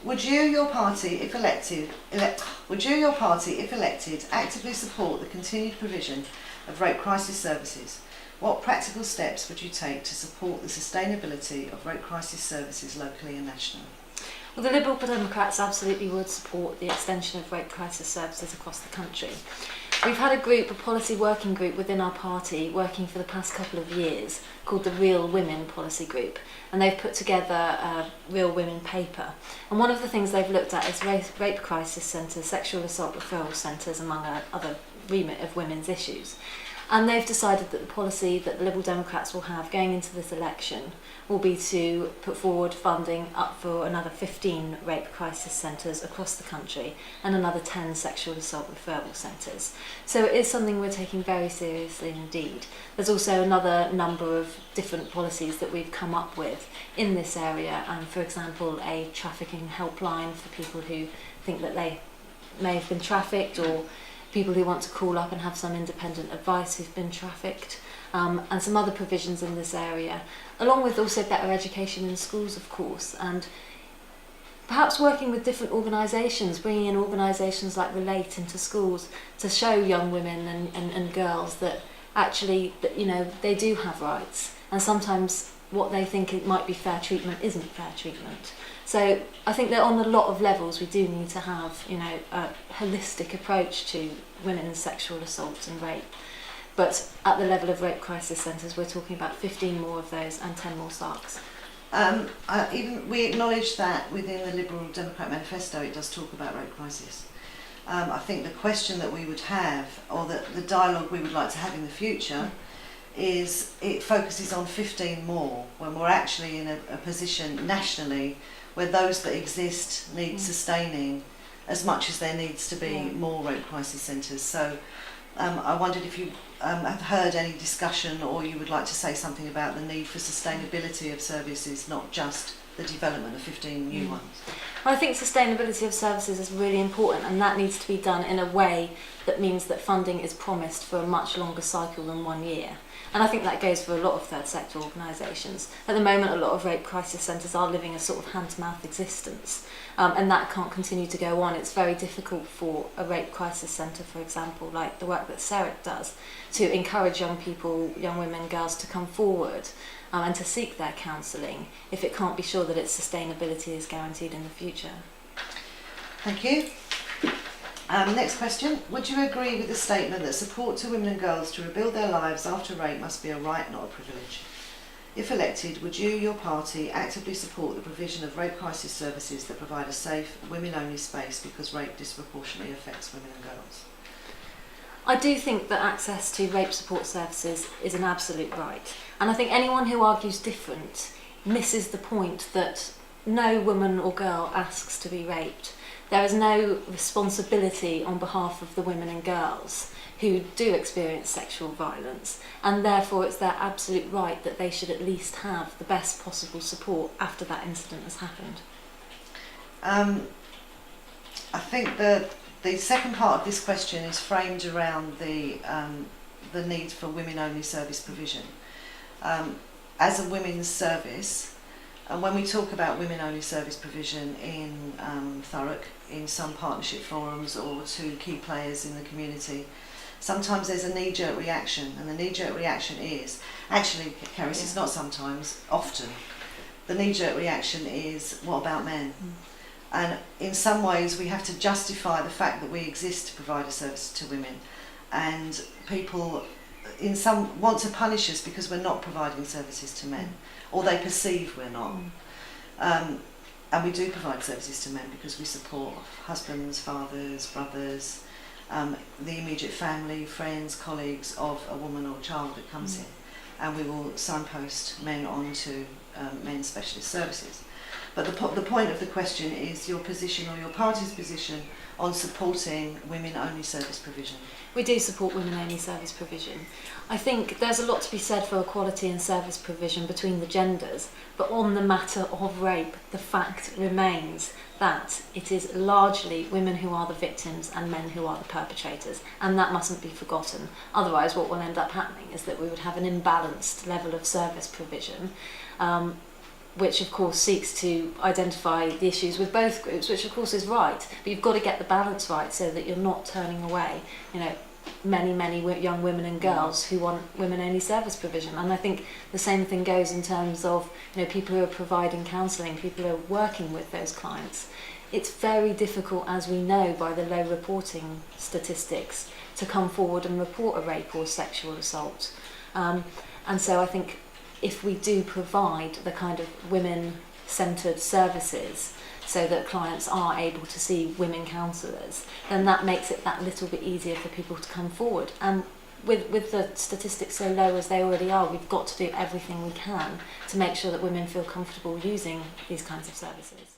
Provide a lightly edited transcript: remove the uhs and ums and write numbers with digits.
Would you, your party, if elected, actively support the continued provision of rape crisis services? What practical steps would you take to support the sustainability of rape crisis services locally and nationally? Well, the Liberal Democrats absolutely would support the extension of rape crisis services across the country. We've had a policy working group within our party working for the past couple of years called the Real Women Policy Group, and they've put together a Real Women paper. And one of the things they've looked at is rape crisis centres, sexual assault referral centres, among other remit of women's issues. And they've decided that the policy that the Liberal Democrats will have going into this election will be to put forward funding up for another 15 rape crisis centres across the country and another 10 sexual assault referral centres. So it is something we're taking very seriously indeed. There's also another number of different policies that we've come up with in this area, and for example a trafficking helpline for people who think that they may have been trafficked, or people who want to call up and have some independent advice who've been trafficked, and some other provisions in this area, along with also better education in schools, of course, and perhaps working with different organisations, bringing in organisations like Relate into schools to show young women and girls that actually, that, you know, they do have rights, and sometimes what they think it might be fair treatment isn't fair treatment. So I think that on a lot of levels we do need to have, you know, a holistic approach to women's sexual assault and rape. But at the level of rape crisis centres, we're talking about 15 more of those and 10 more SARCs. We acknowledge that within the Liberal Democrat Manifesto it does talk about rape crisis. I think the question that we would have, or the dialogue we would like to have in the future, is it focuses on 15 more when we're actually in a position nationally where those that exist need sustaining as much as there needs to be more rape crisis centres. So I wondered if you have heard any discussion, or you would like to say something about the need for sustainability of services, not just the development of 15 new ones. Well, I think sustainability of services is really important, and that needs to be done in a way that means that funding is promised for a much longer cycle than 1 year. And I think that goes for a lot of third sector organisations. At the moment, a lot of rape crisis centres are living a sort of hand-to-mouth existence, and that can't continue to go on. It's very difficult for a rape crisis centre, for example, like the work that Serric does, to encourage young people, young women, girls to come forward and to seek their counselling if it can't be sure that its sustainability is guaranteed in the future. Thank you. Next question. Would you agree with the statement that support to women and girls to rebuild their lives after rape must be a right, not a privilege? If elected, would you, your party, actively support the provision of rape crisis services that provide a safe, women-only space because rape disproportionately affects women and girls? I do think that access to rape support services is an absolute right. And I think anyone who argues different misses the point that no woman or girl asks to be raped. There is no responsibility on behalf of the women and girls who do experience sexual violence, and therefore it's their absolute right that they should at least have the best possible support after that incident has happened. I think the second part of this question is framed around the need for women-only service provision. As a women's service, and when we talk about women-only service provision in Thurrock, in some partnership forums or to key players in the community, sometimes there's a knee-jerk reaction, and the knee-jerk reaction is, actually, Carys, it's not sometimes, often, the knee-jerk reaction is, what about men? And in some ways we have to justify the fact that we exist to provide a service to women, and people in some want to punish us because we're not providing services to men, or they perceive we're not. And we do provide services to men because we support husbands, fathers, brothers, the immediate family, friends, colleagues of a woman or child that comes in, and we will signpost men onto men's specialist services. But the point of the question is your position, or your party's position, on supporting women-only service provision. We do support women-only service provision. I think there's a lot to be said for equality in service provision between the genders, but on the matter of rape, the fact remains that it is largely women who are the victims and men who are the perpetrators, and that mustn't be forgotten. Otherwise, what will end up happening is that we would have an imbalanced level of service provision. which of course seeks to identify the issues with both groups, which of course is right, but you've got to get the balance right so that you're not turning away, you know, many young women and girls who want women-only service provision. And I think the same thing goes in terms of, you know, people who are providing counselling, people who are working with those clients. It's very difficult, as we know by the low reporting statistics, to come forward and report a rape or sexual assault. And so I think if we do provide the kind of women-centred services so that clients are able to see women counsellors, then that makes it that little bit easier for people to come forward. And with the statistics so low as they already are, we've got to do everything we can to make sure that women feel comfortable using these kinds of services.